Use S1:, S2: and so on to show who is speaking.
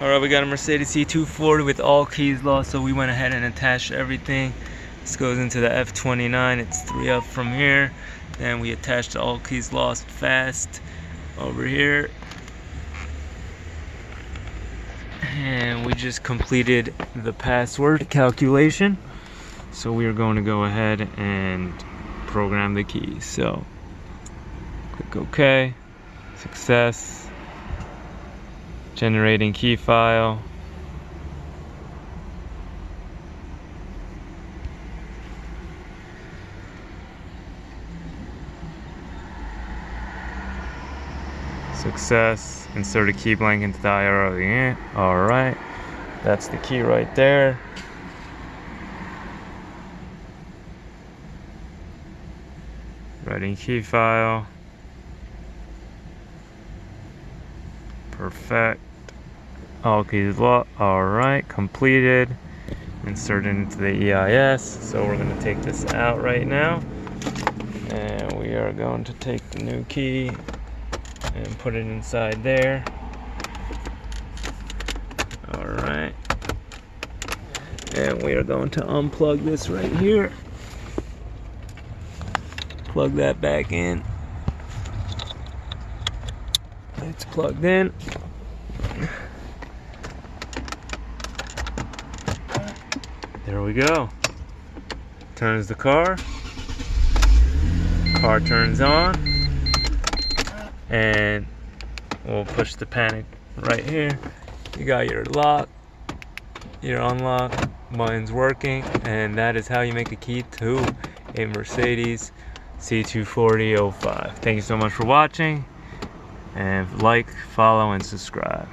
S1: Alright, we got a Mercedes C240 with all keys lost, so we went ahead and attached everything. This goes into the F29. It's 3 up from here. Then we attached the all keys lost fast over here. And we just completed the password calculation. So we are going to go ahead and program the keys. So click OK. Success. Generating key file. Success. Insert a key blank into the IRL. Alright. That's the key right there. Writing key file. Perfect. All keys locked. Alright, completed. Insert it into the EIS. So we're going to take this out right now. And we are going to take the new key and put it inside there. Alright. And we are going to unplug this right here. Plug that back in. It's plugged in. There we go. Turns the car. Car turns on. And we'll push the panic right here. You got your lock, your unlock buttons working, and that is how you make a key to a Mercedes C240 05. Thank you so much for watching, and like, follow, and subscribe.